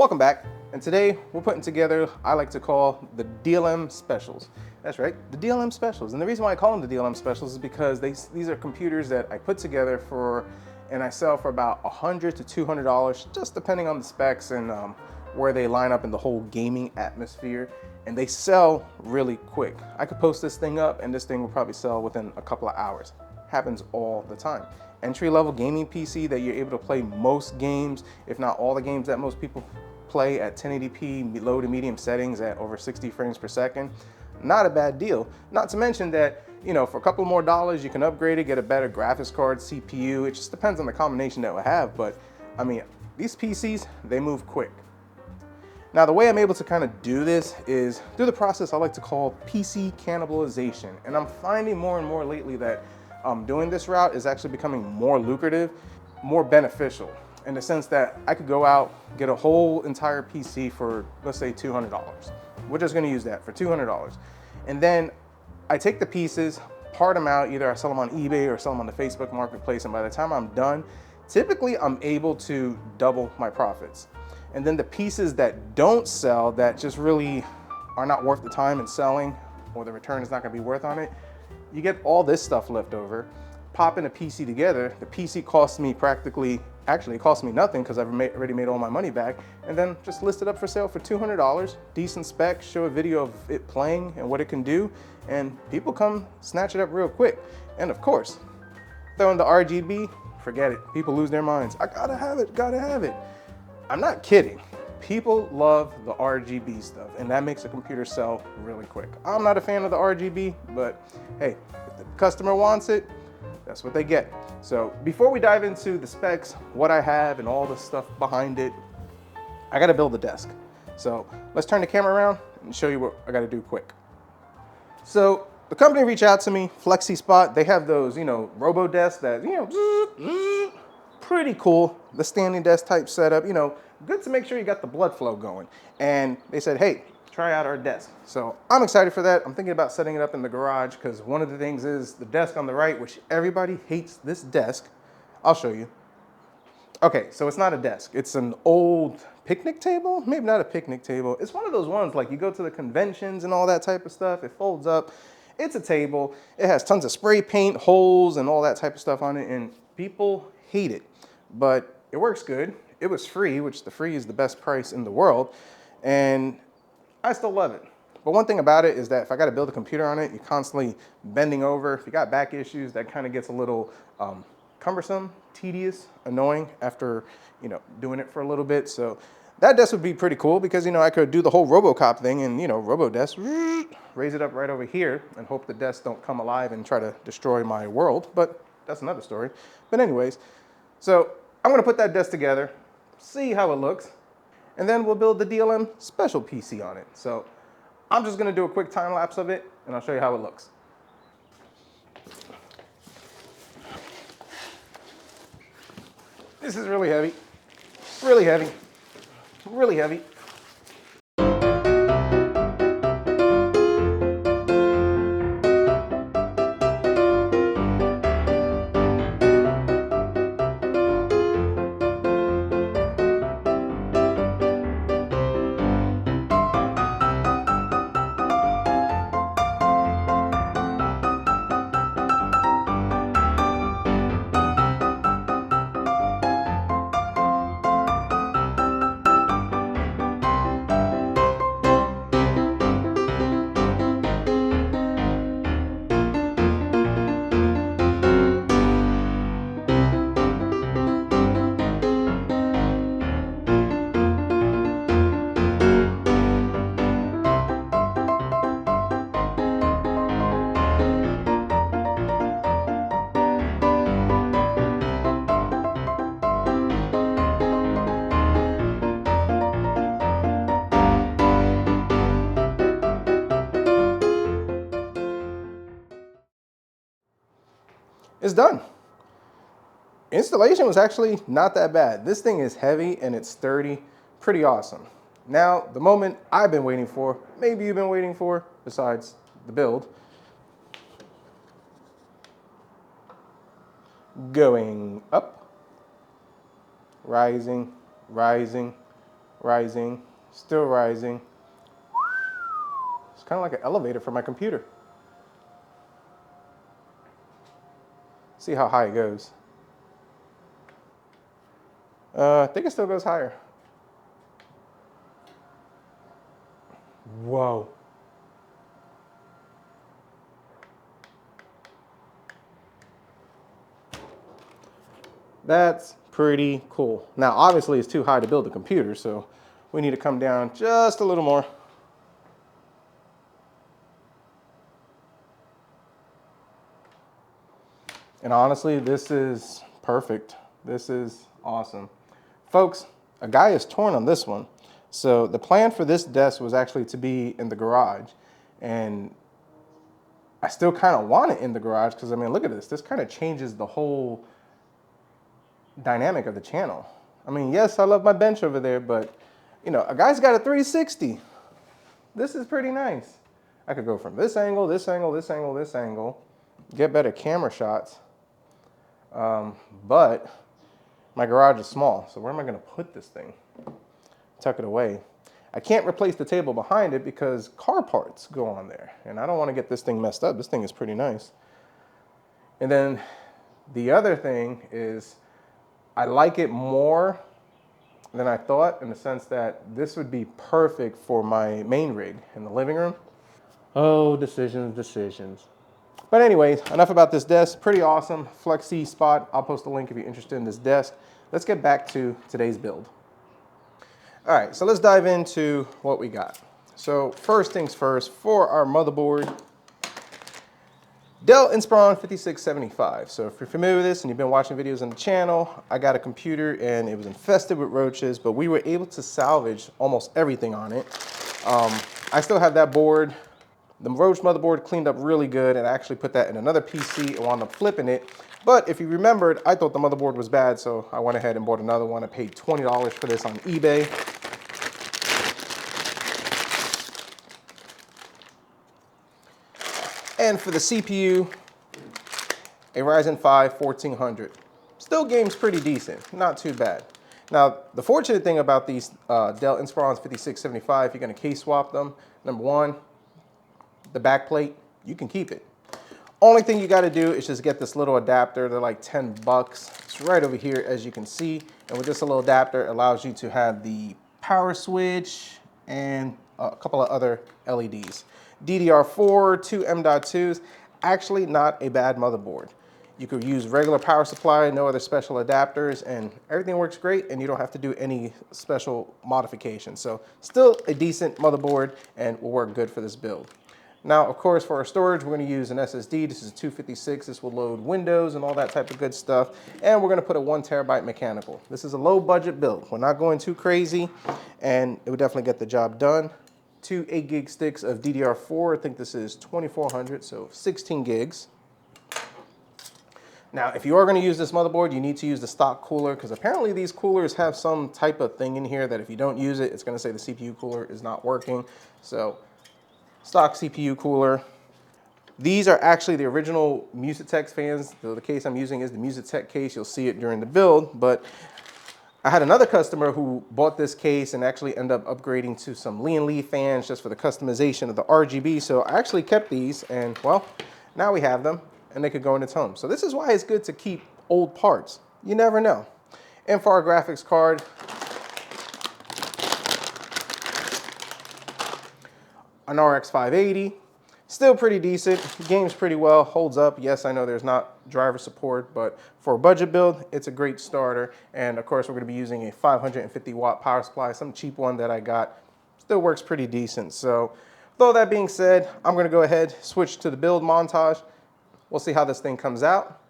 Welcome back, and today we're putting together I like to call the DLM specials. That's right, the DLM specials. And the reason why I call them the DLM specials is because these are computers that I put together for and I sell for about $100 to $200, just depending on the specs and where they line up in the whole gaming atmosphere. And they sell really quick. I could post this thing up and this thing will probably sell within a couple of hours. Happens all the time. Entry-level gaming PC that you're able to play most games, if not all the games that most people play at 1080p low to medium settings at over 60 frames per second. Not a bad deal. Not to mention that, you know, for a couple more dollars, you can upgrade it, get a better graphics card, CPU. It just depends on the combination that we have. But I mean, these PCs, they move quick. Now, the way I'm able to kind of do this is through the process I like to call PC cannibalization. And I'm finding more and more lately that doing this route is actually becoming more lucrative, more beneficial, in the sense that I could go out, get a whole entire PC for, let's say, $200. We're just gonna use that for $200. And then I take the pieces, part them out, either I sell them on eBay or sell them on the Facebook Marketplace, and by the time I'm done, typically I'm able to double my profits. And then the pieces that don't sell, that just really are not worth the time in selling, or the return is not gonna be worth on it, you get all this stuff left over, pop in a PC together. The PC costs me actually it costs me nothing because I've already made all my money back, and then just list it up for sale for $200, decent specs, show a video of it playing and what it can do, and people come snatch it up real quick. And of course, throw in the RGB, forget it. People lose their minds. I gotta have it, gotta have it. I'm not kidding. People love the RGB stuff, and that makes a computer sell really quick. I'm not a fan of the RGB, but hey, if the customer wants it, that's what they get. So before we dive into the specs, what I have and all the stuff behind it, I gotta build the desk. So let's turn the camera around and show you what I gotta do quick. So the company reached out to me, FlexiSpot. They have those, you know, robo desks that, you know, pretty cool. The standing desk type setup, you know, good to make sure you got the blood flow going. And they said, hey, try out our desk. So I'm excited for that. I'm thinking about setting it up in the garage because one of the things is the desk on the right, which everybody hates this desk. I'll show you. Okay, so it's not a desk. It's an old picnic table. Maybe not a picnic table. It's one of those ones like you go to the conventions and all that type of stuff. It folds up. It's a table. It has tons of spray paint, holes, and all that type of stuff on it. And people hate it, but it works good. It was free, which the free is the best price in the world. And I still love it. But one thing about it is that if I got to build a computer on it, you're constantly bending over. If you got back issues, that kind of gets a little cumbersome, tedious, annoying after, you know, doing it for a little bit. So that desk would be pretty cool because, you know, I could do the whole RoboCop thing and, you know, RoboDesk, raise it up right over here and hope the desks don't come alive and try to destroy my world. But that's another story. But anyways, so I'm going to put that desk together, see how it looks, and then we'll build the DLM special PC on it. So I'm just gonna do a quick time lapse of it and I'll show you how it looks. This is really heavy, really heavy, really heavy. It's done. Installation was actually not that bad. This thing is heavy and it's sturdy, pretty awesome. Now, the moment I've been waiting for, maybe you've been waiting for, besides the build. Going up, rising, rising, Rising, still rising. It's kind of like an elevator for my computer. See how high it goes. I think it still goes higher. Whoa. That's pretty cool. Now, obviously, it's too high to build a computer, so we need to come down just a little more. And honestly, this is perfect. This is awesome. Folks, a guy is torn on this one. So the plan for this desk was actually to be in the garage. And I still kind of want it in the garage because, I mean, look at this. This kind of changes the whole dynamic of the channel. I mean, yes, I love my bench over there, but, you know, a guy's got a 360. This is pretty nice. I could go from this angle, this angle, this angle, this angle, get better camera shots. But my garage is small, so where am I going to put this thing? Tuck it away. I can't replace the table behind it because car parts go on there, and I don't want to get this thing messed up. This thing is pretty nice. And then the other thing is I like it more than I thought, in the sense that this would be perfect for my main rig in the living room. Oh, decisions, decisions. But anyways, enough about this desk. Pretty awesome flexi spot. I'll post a link if you're interested in this desk. Let's get back to today's build. All right, so let's dive into what we got. So first things first, for our motherboard, Dell Inspiron 5675. So if you're familiar with this and you've been watching videos on the channel, I got a computer and it was infested with roaches, but we were able to salvage almost everything on it. I still have that board. The roach motherboard cleaned up really good, and I actually put that in another PC and wound up flipping it. But if you remembered, I thought the motherboard was bad, so I went ahead and bought another one. I paid $20 for this on eBay. And for the CPU, a Ryzen 5 1400. Still game's pretty decent, not too bad. Now, the fortunate thing about these Dell Inspirons 5675, if you're gonna case swap them, number one, the back plate, you can keep it. Only thing you gotta do is just get this little adapter. They're like 10 bucks. It's right over here, as you can see. And with this little adapter, it allows you to have the power switch and a couple of other LEDs. DDR4, 2 M.2s, actually not a bad motherboard. You could use regular power supply, no other special adapters, and everything works great, and you don't have to do any special modifications. So still a decent motherboard and will work good for this build. Now, of course, for our storage, we're going to use an SSD. This is a 256. This will load Windows and all that type of good stuff. And we're going to put a 1 terabyte mechanical. This is a low budget build. We're not going too crazy, and it would definitely get the job done. 2 8 gig sticks of DDR4. I think this is 2400, so 16 gigs. Now, if you are going to use this motherboard, you need to use the stock cooler, because apparently these coolers have some type of thing in here that if you don't use it, it's going to say the CPU cooler is not working. So stock CPU cooler. These are actually the original Musitek fans. So the case I'm using is the Musitek case. You'll see it during the build, but I had another customer who bought this case and actually ended up upgrading to some Lian Li fans just for the customization of the RGB. So I actually kept these, and well, now we have them and they could go in its home. So this is why it's good to keep old parts. You never know. And for our graphics card, an RX 580, still pretty decent, games pretty well, holds up. Yes, I know there's not driver support, but for a budget build, it's a great starter. And of course, we're gonna be using a 550 watt power supply, some cheap one that I got, still works pretty decent. So with all that being said, I'm gonna go ahead, switch to the build montage. We'll see how this thing comes out,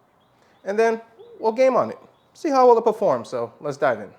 and then we'll game on it, see how well it performs. So let's dive in.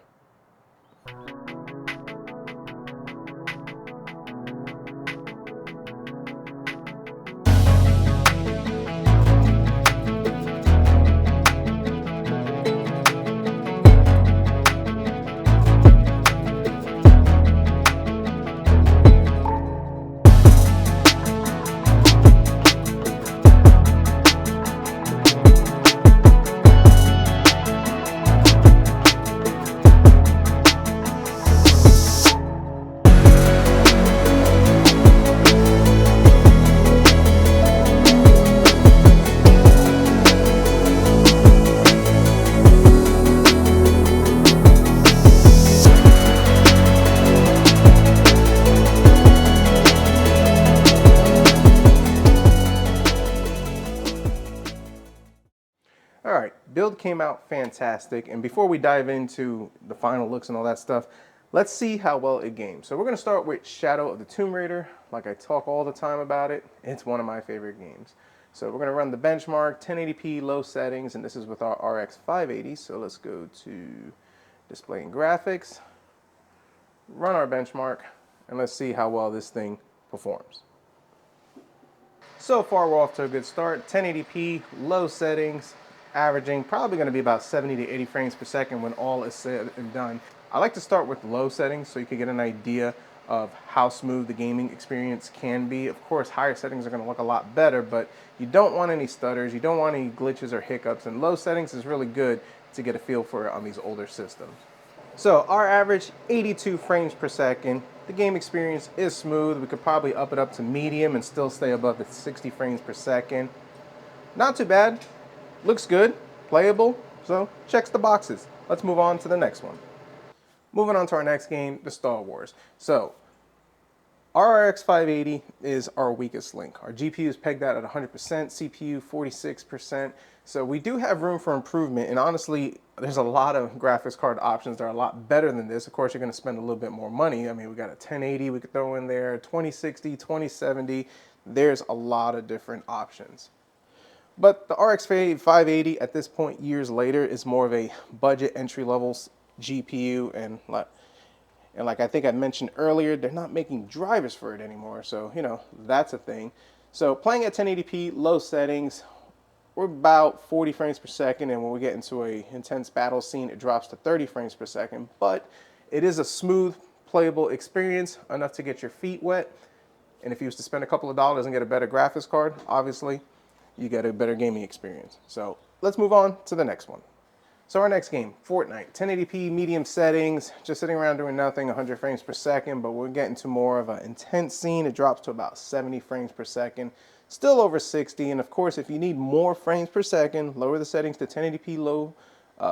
build came out fantastic, and before we dive into the final looks and all that stuff, let's see how well it games. So we're going to start with Shadow of the Tomb Raider. Like I talk all the time about it, it's one of my favorite games. So we're going to run the benchmark, 1080p low settings, and this is with our RX 580. So let's go to Display and Graphics, run our benchmark, and let's see how well this thing performs. So far we're off to a good start. 1080p, low settings, averaging probably going to be about 70 to 80 frames per second when all is said and done. I like to start with low settings so you can get an idea of how smooth the gaming experience can be. Of course, higher settings are going to look a lot better, but you don't want any stutters, you don't want any glitches or hiccups, and low settings is really good to get a feel for it on these older systems. So our average 82 frames per second. The game experience is smooth. We could probably up it up to medium and still stay above the 60 frames per second. Not too bad. Looks good, playable, so checks the boxes. Let's move on to the next one. Moving on to our next game, the Star Wars. So our RX 580 is our weakest link. Our GPU is pegged out at 100%, CPU 46%. So we do have room for improvement, and honestly, there's a lot of graphics card options that are a lot better than this. Of course, you're going to spend a little bit more money. I mean, we got a 1080 we could throw in there, 2060, 2070. There's a lot of different options. But the RX 580 at this point, years later, is more of a budget entry-level GPU, and like I think I mentioned earlier, they're not making drivers for it anymore, so you know, that's a thing. So playing at 1080p, low settings, we're about 40 frames per second, and when we get into a intense battle scene, it drops to 30 frames per second, but it is a smooth, playable experience, enough to get your feet wet. And if you was to spend a couple of dollars and get a better graphics card, obviously, you get a better gaming experience. So let's move on to the next one. So our next game, Fortnite, 1080p, medium settings, just sitting around doing nothing, 100 frames per second, but we're getting to more of an intense scene. It drops to about 70 frames per second, still over 60. And of course, if you need more frames per second, lower the settings to 1080p low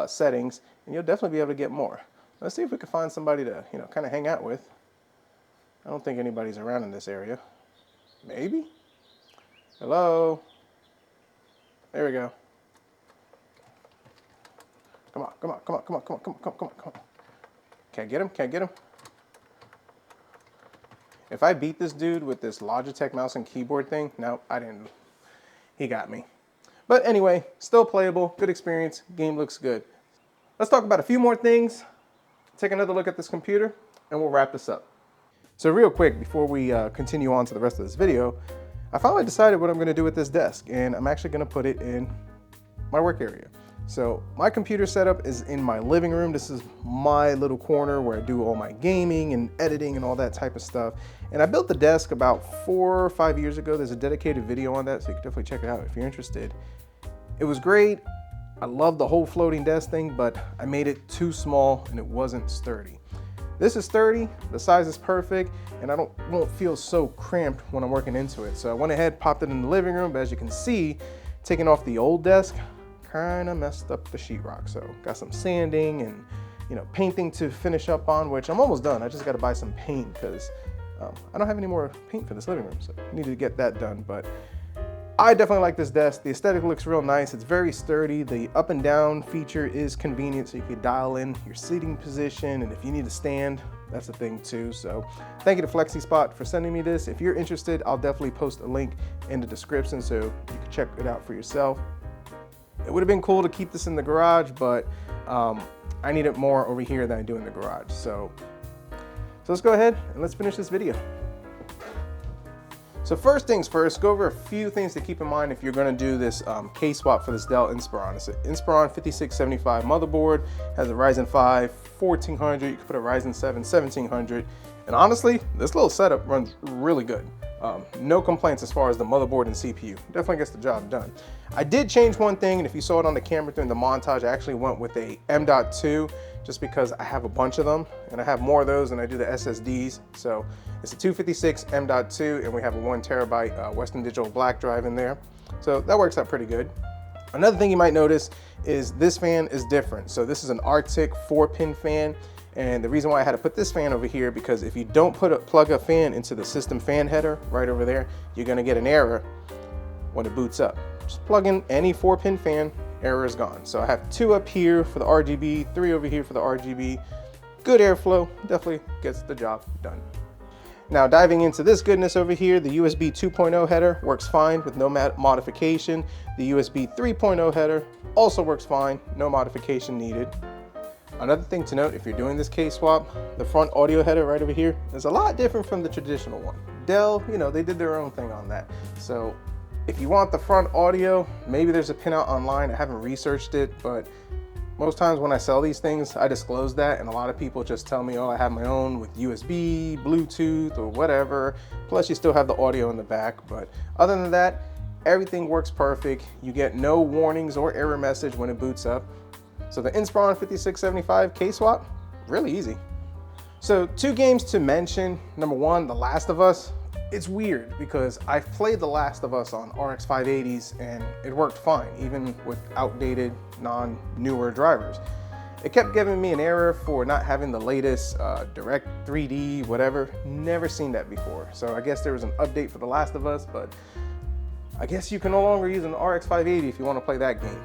settings, and you'll definitely be able to get more. Let's see if we can find somebody to, you know, kind of hang out with. I don't think anybody's around in this area. Maybe? Hello? There we go. Come on, come on, come on, come on, come on, come on, come on, come on. Can't get him, can't get him. If I beat this dude with this Logitech mouse and keyboard thing, no, I didn't. He got me. But anyway, still playable, good experience, game looks good. Let's talk about a few more things, take another look at this computer, and we'll wrap this up. So real quick, before we continue on to the rest of this video, I finally decided what I'm gonna do with this desk, and I'm actually gonna put it in my work area. So my computer setup is in my living room. This is my little corner where I do all my gaming and editing and all that type of stuff. And I built the desk about 4 or 5 years ago. There's a dedicated video on that, so you can definitely check it out if you're interested. It was great. I love the whole floating desk thing, but I made it too small and it wasn't sturdy. This is sturdy, the size is perfect, and I won't feel so cramped when I'm working into it. So I went ahead, popped it in the living room, but as you can see, taking off the old desk, kind of messed up the sheetrock. So got some sanding and, you know, painting to finish up on, which I'm almost done. I just got to buy some paint because I don't have any more paint for this living room, so I need to get that done. But I definitely like this desk. The aesthetic looks real nice. It's very sturdy. The up and down feature is convenient, so you can dial in your seating position, and if you need to stand, that's a thing too. So thank you to FlexiSpot for sending me this. If you're interested, I'll definitely post a link in the description so you can check it out for yourself. It would have been cool to keep this in the garage, but I need it more over here than I do in the garage. So let's go ahead and let's finish this video. So first things first, go over a few things to keep in mind if you're going to do this case swap for this Dell Inspiron. It's an Inspiron 5675 motherboard, has a Ryzen 5 1400, you can put a Ryzen 7 1700, and honestly, this little setup runs really good. No complaints as far as the motherboard and CPU. Definitely gets the job done. I did change one thing, and if you saw it on the camera during the montage, I actually went with a M.2 just because I have a bunch of them, and I have more of those than I do the SSDs. So it's a 256 M.2, and we have a 1 terabyte Western Digital black drive in there. So that works out pretty good. Another thing you might notice is this fan is different. So this is an Arctic 4-pin fan. And the reason why I had to put this fan over here, because if you don't plug a fan into the system fan header right over there, you're gonna get an error when it boots up. Just plug in any 4-pin fan, error is gone. So I have 2 up here for the RGB, 3 over here for the RGB. Good airflow, definitely gets the job done. Now diving into this goodness over here, the USB 2.0 header works fine with no modification. The USB 3.0 header also works fine, no modification needed. Another thing to note, if you're doing this case swap, the front audio header right over here is a lot different from the traditional one. Dell, you know, they did their own thing on that. So if you want the front audio, maybe there's a pinout online. I haven't researched it, but most times when I sell these things, I disclose that, and a lot of people just tell me, oh, I have my own with USB, Bluetooth, or whatever. Plus you still have the audio in the back, but other than that, everything works perfect. You get no warnings or error message when it boots up. So the Inspiron 5675 case swap, really easy. So 2 games to mention. Number 1, The Last of Us. It's weird because I've played The Last of Us on RX 580s and it worked fine, even with outdated, newer drivers. It kept giving me an error for not having the latest Direct 3D, whatever. Never seen that before. So I guess there was an update for The Last of Us, but I guess you can no longer use an RX 580 if you want to play that game.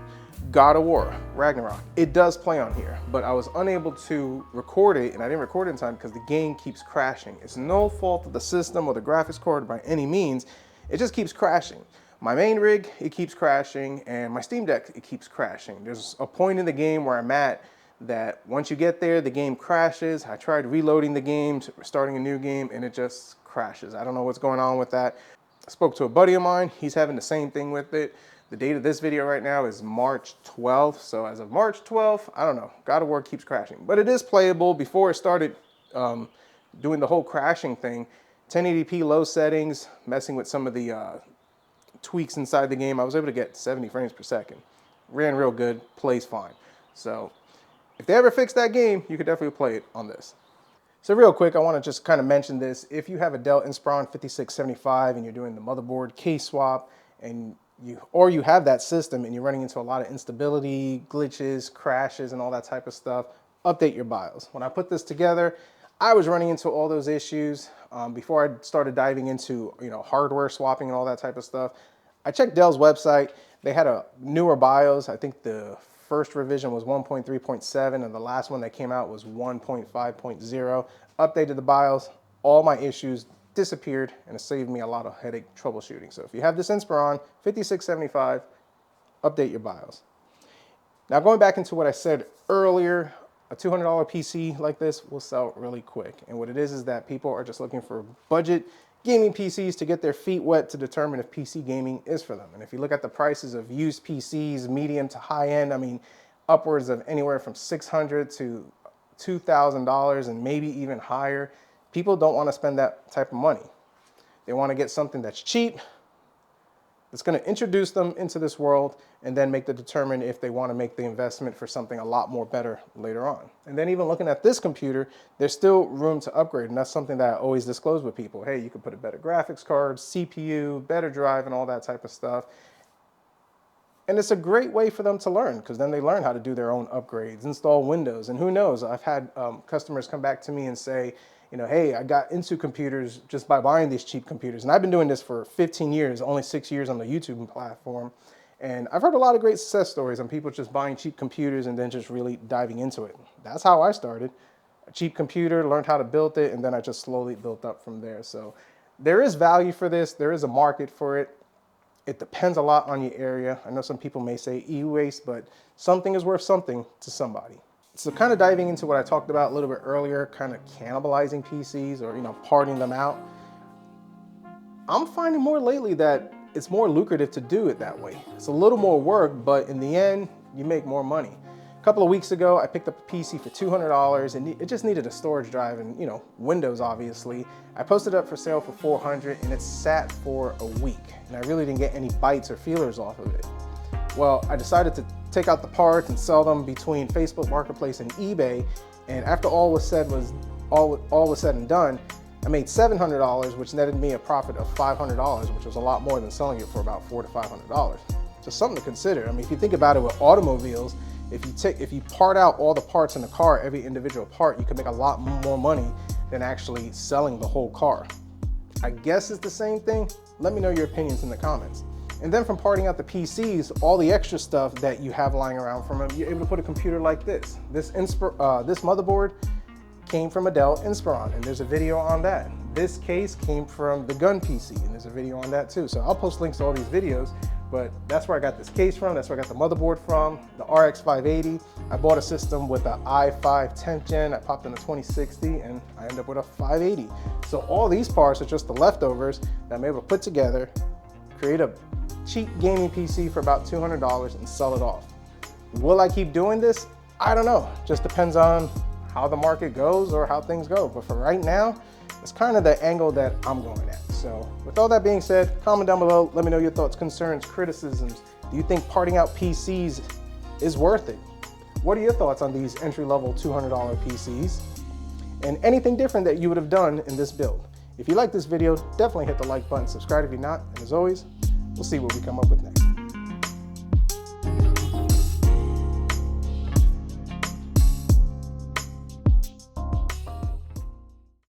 God of War, Ragnarok. It does play on here, but I was unable to record it, and I didn't record it in time because the game keeps crashing. It's no fault of the system or the graphics card by any means. It just keeps crashing. My main rig, it keeps crashing, and my Steam Deck, it keeps crashing. There's a point in the game where I'm at that once you get there, the game crashes. I tried reloading the game, starting a new game, and it just crashes. I don't know what's going on with that. I spoke to a buddy of mine. He's having the same thing with it. The date of this video right now is March 12th. So as of March 12th, I don't know, God of War keeps crashing, but it is playable. Before it started doing the whole crashing thing, 1080p low settings, messing with some of the tweaks inside the game, I was able to get 70 frames per second. Ran real good, plays fine. So if they ever fix that game, you could definitely play it on this. So real quick, I want to just kind of mention this. If you have a Dell Inspiron 5675 and you're doing the motherboard case swap, and you have that system and you're running into a lot of instability, glitches, crashes, and all that type of stuff, update your BIOS. When I put this together, I was running into all those issues before I started diving into hardware swapping and all that type of stuff. I checked Dell's website. They had a newer BIOS. I think the first revision was 1.3.7 and the last one that came out was 1.5.0. Updated the BIOS, all my issues disappeared, and it saved me a lot of headache troubleshooting. So if you have this Inspiron 5675, update your BIOS. Now going back into what I said earlier, a $200 PC like this will sell really quick. And what it is that people are just looking for budget gaming PCs to get their feet wet to determine if PC gaming is for them. And if you look at the prices of used PCs, medium to high end, I mean, upwards of anywhere from $600 to $2,000 and maybe even higher. People don't want to spend that type of money. They want to get something that's cheap, that's going to introduce them into this world, and then make the determine if they want to make the investment for something a lot more better later on. And then even looking at this computer, there's still room to upgrade, and that's something that I always disclose with people. Hey, you could put a better graphics card, CPU, better drive, and all that type of stuff. And it's a great way for them to learn, because then they learn how to do their own upgrades, install Windows, and who knows, I've had customers come back to me and say, hey, I got into computers just by buying these cheap computers. And I've been doing this for 15 years, only 6 years on the YouTube platform. And I've heard a lot of great success stories on people just buying cheap computers and then just really diving into it. That's how I started. A cheap computer, learned how to build it, and then I just slowly built up from there. So there is value for this. There is a market for it. It depends a lot on your area. I know some people may say e-waste, but something is worth something to somebody. So kind of diving into what I talked about a little bit earlier, kind of cannibalizing PCs or, parting them out. I'm finding more lately that it's more lucrative to do it that way. It's a little more work, but in the end, you make more money. A couple of weeks ago, I picked up a PC for $200 and it just needed a storage drive and, Windows, obviously. I posted it up for sale for $400 and it sat for a week. And I really didn't get any bites or feelers off of it. Well, I decided to take out the parts and sell them between Facebook Marketplace and eBay. And after all was said and done, I made $700, which netted me a profit of $500, which was a lot more than selling it for about $400 to $500. Just something to consider. I mean, if you think about it with automobiles, if you part out all the parts in the car, every individual part, you can make a lot more money than actually selling the whole car. I guess it's the same thing. Let me know your opinions in the comments. And then from parting out the PCs, all the extra stuff that you have lying around from them, you're able to put a computer like this. This motherboard came from a Dell Inspiron, and there's a video on that. This case came from the Gun PC, and there's a video on that too. So I'll post links to all these videos, but that's where I got this case from. That's where I got the motherboard from, the RX 580. I bought a system with the i5 10th gen. I popped in a 2060, and I ended up with a 580. So all these parts are just the leftovers that I'm able to put together, create a cheap gaming PC for about $200 and sell it off. Will I keep doing this? I don't know. Just depends on how the market goes or how things go. But for right now, it's kind of the angle that I'm going at. So with all that being said, comment down below. Let me know your thoughts, concerns, criticisms. Do you think parting out PCs is worth it? What are your thoughts on these entry-level $200 PCs? And anything different that you would have done in this build? If you like this video, definitely hit the like button, subscribe if you're not, and as always, we'll see what we come up with next.